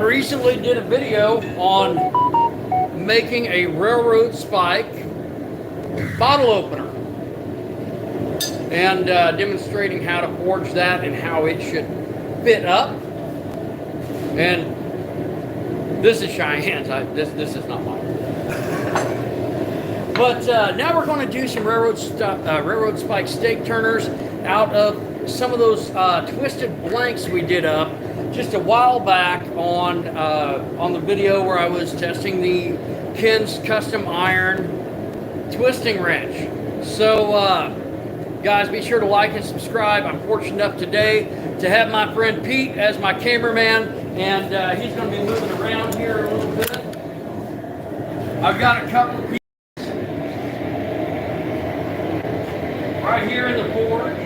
Recently did a video on making a railroad spike bottle opener and demonstrating how to forge that and how it should fit up. And this is Cheyenne's. This is not mine. But now we're going to do some railroad spike stake turners out of some of those twisted blanks we did up just a while back on the video where I was testing the Ken's custom iron twisting wrench. So guys, be sure to like and subscribe. I'm fortunate enough today to have my friend Pete as my cameraman, and he's going to be moving around here a little bit. I've got a couple of pieces right here in the forge,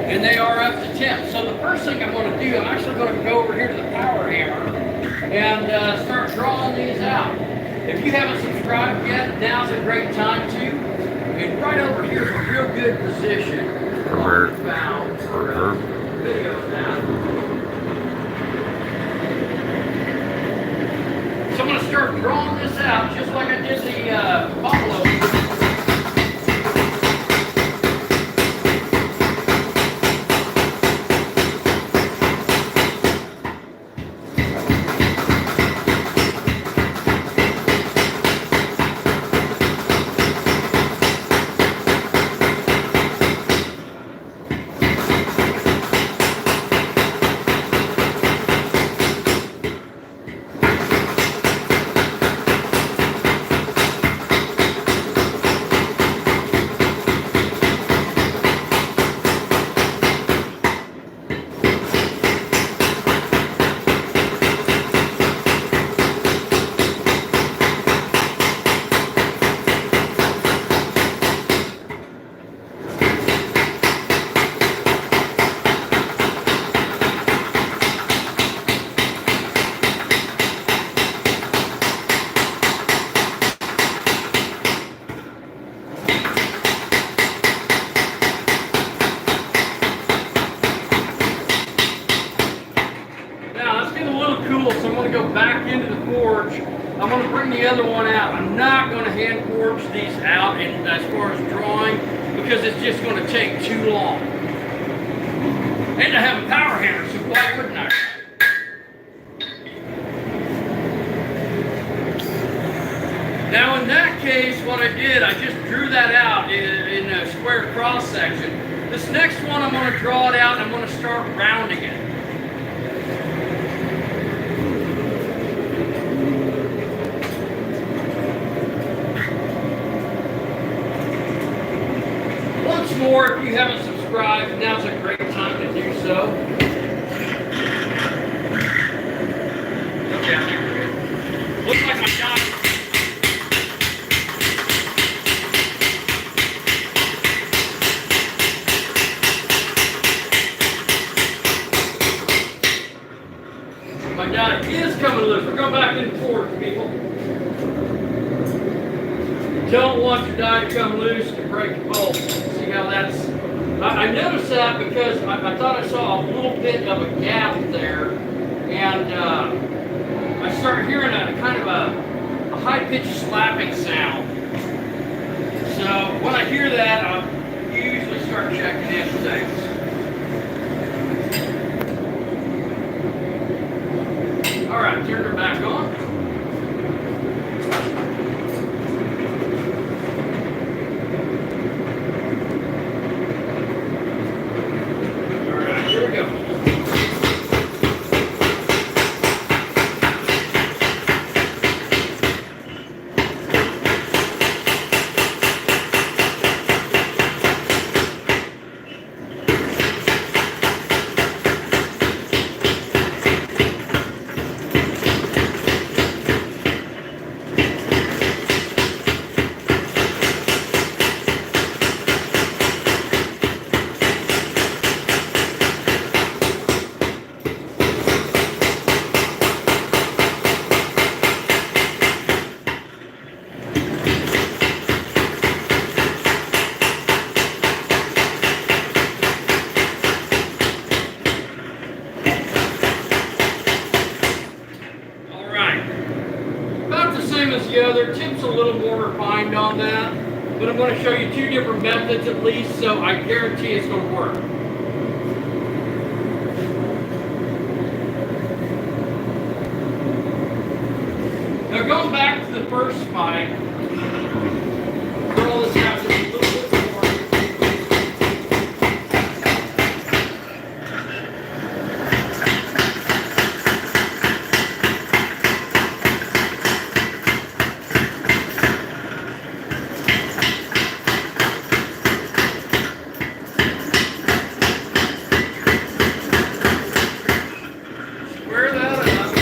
and they are up to temp. So the first thing I'm going to do, I'm actually going to go over here to the power hammer and start drawing these out. If you haven't subscribed yet, now's a great time to. And right over here is a real good position on the valve for videos now. So I'm going to start drawing this out just like I did the bottle opener. So I'm going to go back into the forge. I'm going to bring the other one out. I'm not going to hand forge these out and as far as drawing because it's just going to take too long. And I have a power hammer, so why wouldn't I? Now in that case, what I did, I just drew that out in a square cross section. This next one, I'm going to draw it out and I'm going to start rounding it. More, if you haven't subscribed, now's a great time to do so. Okay, looks like I got it. My dye is coming loose. We're going back in the forge, people. Don't want your dye to come loose to break the bolt. See how that's... I noticed that because I thought I saw a little bit of a gap there, and I started hearing a kind of a high-pitched slapping sound. So when I hear that, I usually start checking in things. All right, turn her back on. same as the other. Tim's a little more refined on that, but I'm going to show you two different methods at least, so I guarantee it's going to work. Now going back to the first spike, roll this out just a little bit more. Square that up.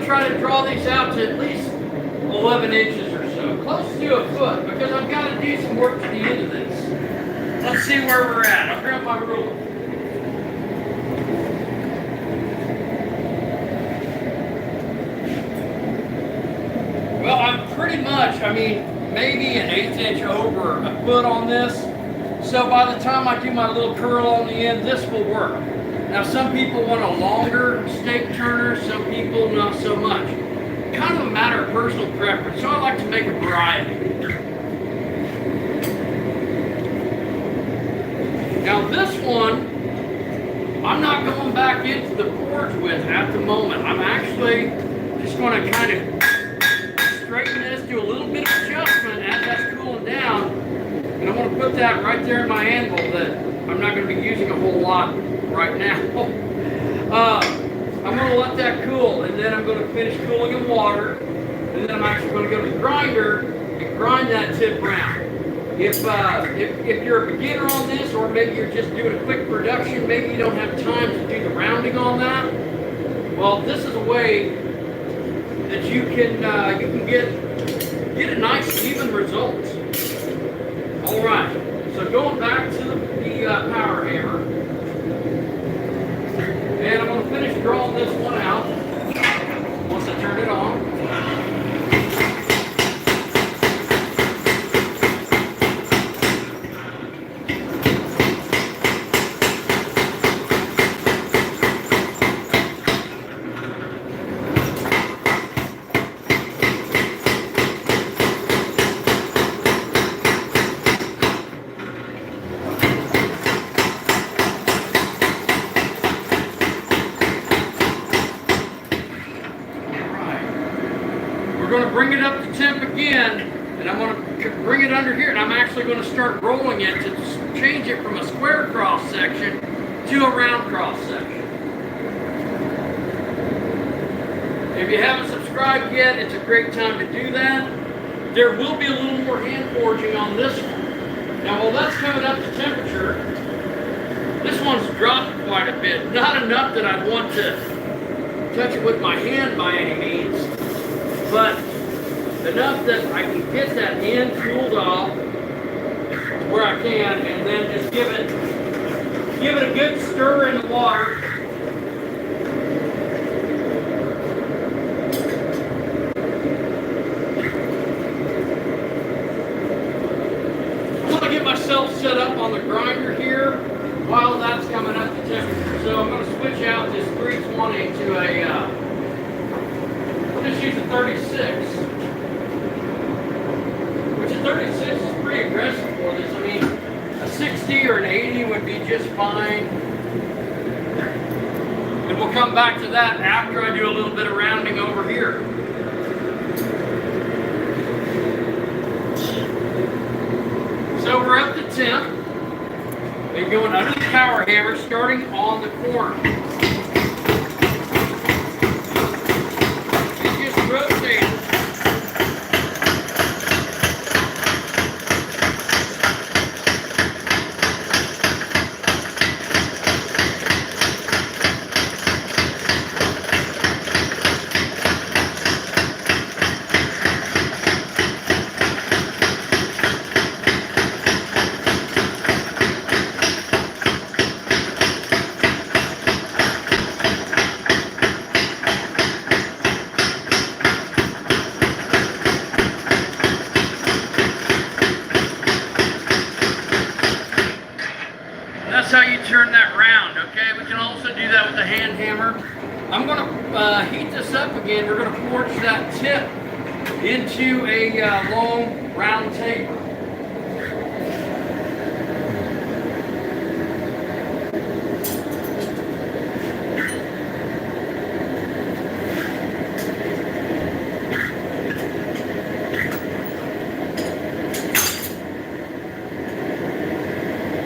Try to draw these out to at least 11 inches or so, close to a foot, because I've got to do some work to the end of this. Let's see where we're at. I'll grab my ruler. Well, I'm pretty much, maybe an 1/8 inch over a foot on this. So by the time I do my little curl on the end, this will work. Now some people want a longer stake turner, some people not so much. Kind of a matter of personal preference, so I like to make a variety. Now this one, I'm not going back into the forge with at the moment. I'm actually just going to kind of straighten this, do a little bit of adjustment as that's cooling down, and I'm going to put that right there in my anvil that I'm not going to be using a whole lot right now. I'm going to let that cool, and then I'm going to finish cooling in water, and then I'm actually going to go to the grinder and grind that tip round. If you're a beginner on this, or maybe you're just doing a quick production, maybe you don't have time to do the rounding on that, well, this is a way that you can get a nice even result. All right, so going back to the power hammer. And I'm going to finish drawing this one out once I turn it on. We're going to bring it up to temp again, and I'm going to bring it under here, and I'm actually going to start rolling it to change it from a square cross section to a round cross section. If you haven't subscribed yet, it's a great time to do that. There will be a little more hand forging on this one. Now while that's coming up to temperature, this one's dropped quite a bit. Not enough that I'd want to touch it with my hand by any means, but enough that I can get that end cooled off where I can, and then just give it a good stir in the water. I want to get myself set up on the grinder here while that's coming up to temperature. So I'm going to switch out this 320 to a just use a 36, which a 36 is pretty aggressive for this. I mean, a 60 or an 80 would be just fine. And we'll come back to that after I do a little bit of rounding over here. So we're up to temp and going under the power hammer, starting on the corner. Rotate. how you turn that round, okay? We can also do that with a hand hammer. I'm gonna heat this up again. We're gonna forge that tip into a long round taper.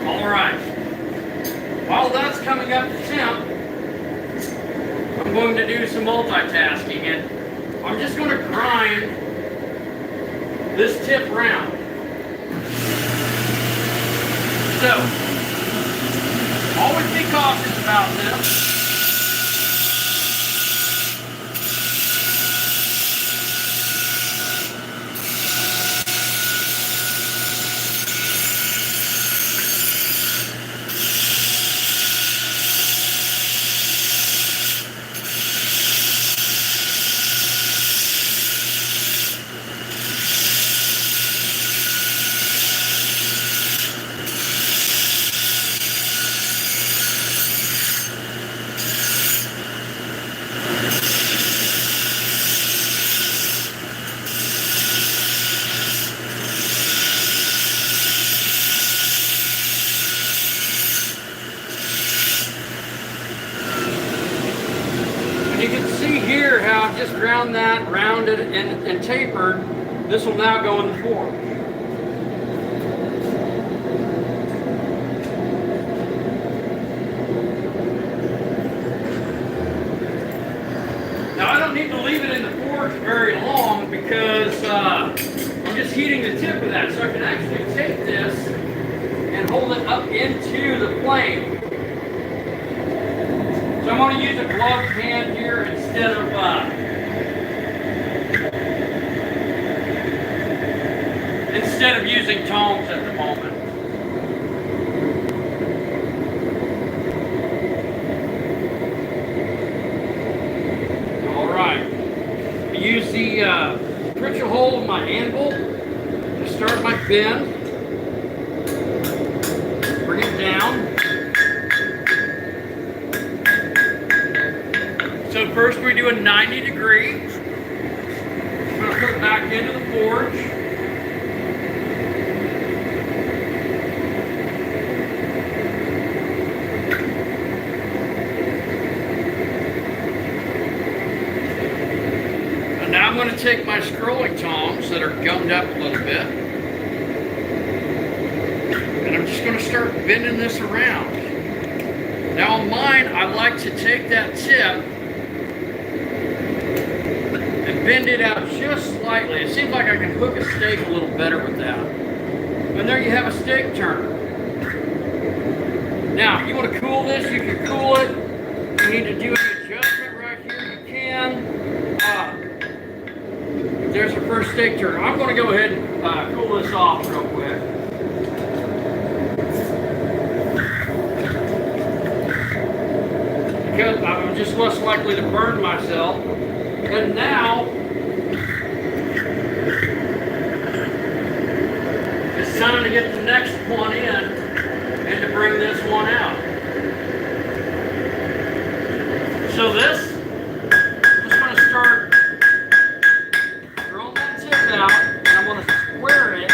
All right. While that's coming up to temp, I'm going to do some multitasking, and I'm just going to grind this tip round. So, always be cautious about this. You can see here how I've just ground that, rounded, and tapered. This will now go in the forge. Now I don't need to leave it in the forge very long because I'm just heating the tip of that, so I can actually take this and hold it up into the flame. So I'm going to use a gloved hand here instead of using tongs at the moment. All right. I use the Pritchett hole of my anvil to start my bend. Bring it down. So first we do a 90 degree. I'm going to put it back into the forge. And now I'm going to take my scrolling tongs that are gummed up a little bit. And I'm just going to start bending this around. Now on mine, I like to take that tip and bend it out just slightly. It seems like I can hook a steak a little better with that. And there you have a steak turner. Now, if you want to cool this, you can cool it. If you need to do any adjustment right here, you can. There's our first steak turner. I'm going to go ahead and cool this off real quick. Because I'm just less likely to burn myself. And now, it's time to get the next one in and to bring this one out. So this, I'm just going to start throwing that tip out, and I'm going to square it.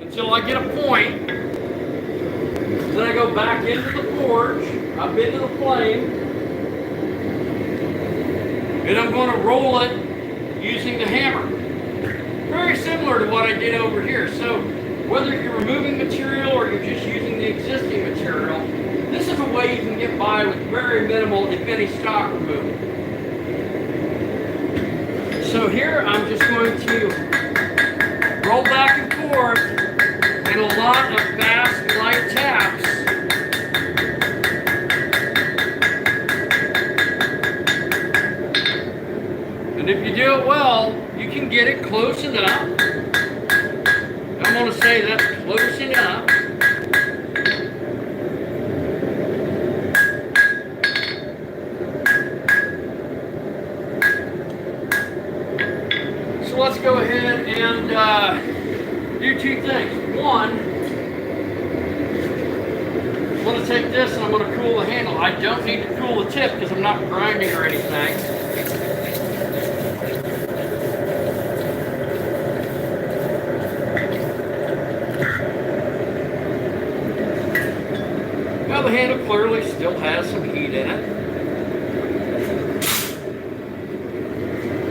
Until I get a point. Then I go back into the forge, up into the flame, and I'm going to roll it using the hammer. Very similar to what I did over here. So whether you're removing material or you're just using the existing material, this is a way you can get by with very minimal, if any, stock removal. So here I'm just going to roll back and forth and a lot of fast, light taps. And if you do it well, you can get it close enough. I'm going to say that's close enough. So let's go ahead and do two things. One, I'm going to take this and I'm going to cool the handle. I don't need to cool the tip because I'm not grinding or anything. Now the handle clearly still has some heat in it.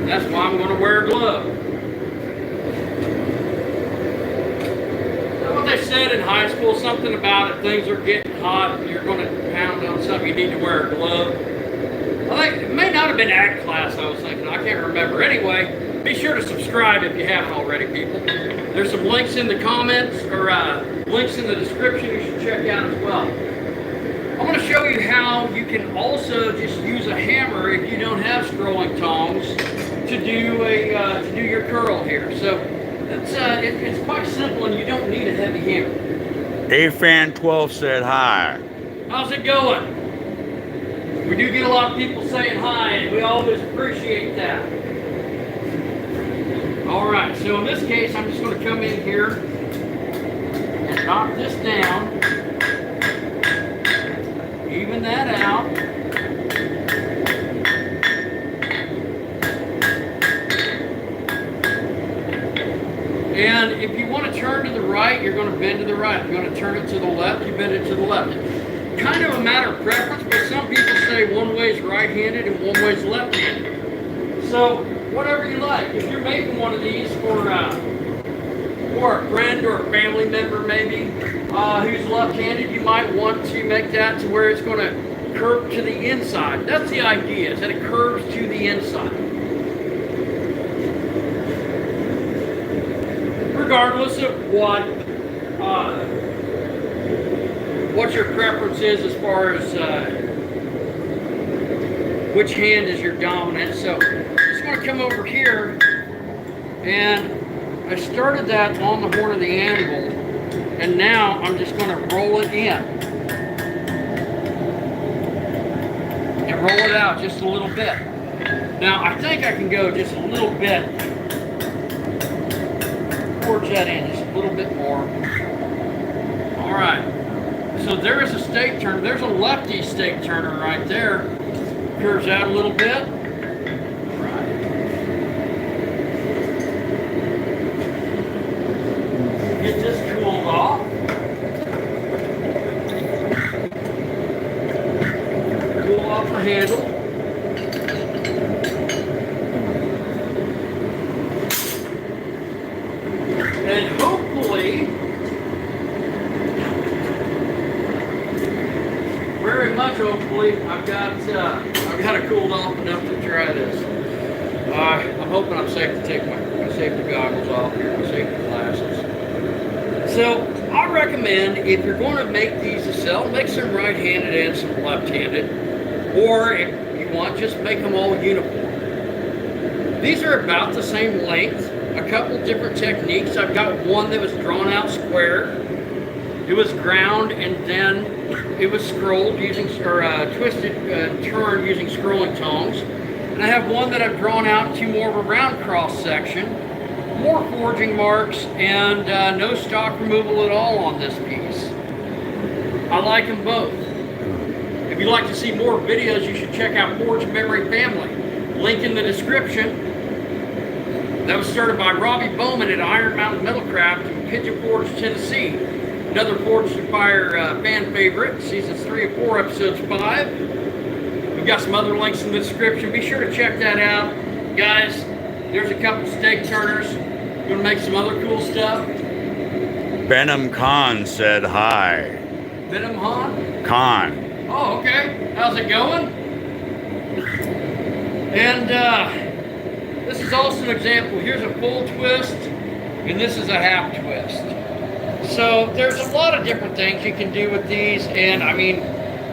That's why I'm going to wear a glove. Now what they said in high school, something about if things are getting hot, you're going to pound on something, you need to wear a glove. I think it may not have been ag class I was thinking, I can't remember. Anyway, be sure to subscribe if you haven't already, people. There's some links in the comments, or links in the description you should check out as well. I'm going to show you how you can also just use a hammer if you don't have scrolling tongs to do your curl here. So it's quite simple and you don't need a heavy hammer. AFan12 said hi. How's it going? We do get a lot of people saying hi and we always appreciate that. Alright, so in this case I'm just going to come in here and knock this down. Even that out. And if you want to turn to the right, you're going to bend to the right. If you want to turn it to the left, you bend it to the left. Kind of a matter of preference, but some people say one way is right-handed and one way is left-handed. So, whatever you like. If you're making one of these for a friend or a family member maybe who's left-handed, you might want to make that to where it's going to curve to the inside. That's the idea, is that it curves to the inside. Regardless of what your preference is as far as which hand is your dominant. So I'm just going to come over here, and I started that on the horn of the anvil, and now I'm just going to roll it in and roll it out just a little bit. Now I think I can go just a little bit towards that end, just a little bit more. All right, so there is a stake turner. There's a lefty stake turner right there. Curves out a little bit. Right. Get this cooled off. Cool off the handle. And hopefully, very much hopefully, I've got it cooled off enough to try this. I'm hoping I'm safe to take my safety goggles off here, my safety glasses. So I recommend if you're going to make these to sell, make some right-handed and some left-handed, or if you want, just make them all uniform. These are about the same length. A couple different techniques. I've got one that was drawn out square. It was ground and then it was scrolled using, or twisted, turned using scrolling tongs. And I have one that I've drawn out to more of a round cross section, more forging marks, and no stock removal at all on this piece. I like them both. If you'd like to see more videos, you should check out Forge Memory Family. Link in the description. That was started by Robbie Bowman at Iron Mountain Metalcraft in Pigeon Forge, Tennessee. Another Forge to Fire fan favorite, seasons 3 and 4, episodes 5. We've got some other links in the description. Be sure to check that out. Guys, there's a couple stake turners. We're going to make some other cool stuff. Benham Khan said hi. Venom Han? Khan. Oh, okay. How's it going? And this is also an example. Here's a full twist, and this is a half twist. So there's a lot of different things you can do with these, and I mean,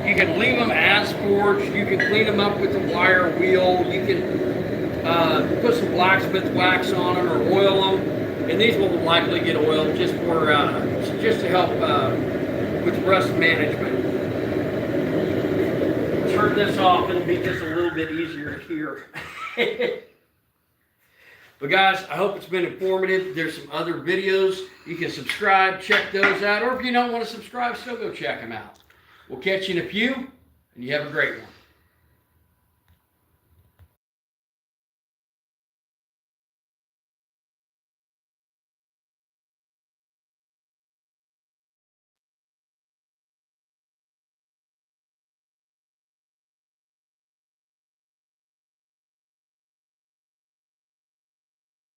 you can leave them as forged. You can clean them up with the wire wheel. You can put some blacksmith wax on them or oil them, and these will likely get oiled just for just to help with rust management. Turn this off, it'll be just a little bit easier to hear. But guys, I hope it's been informative. There's some other videos. You can subscribe, check those out. Or if you don't want to subscribe, still go check them out. We'll catch you in a few, and you have a great one.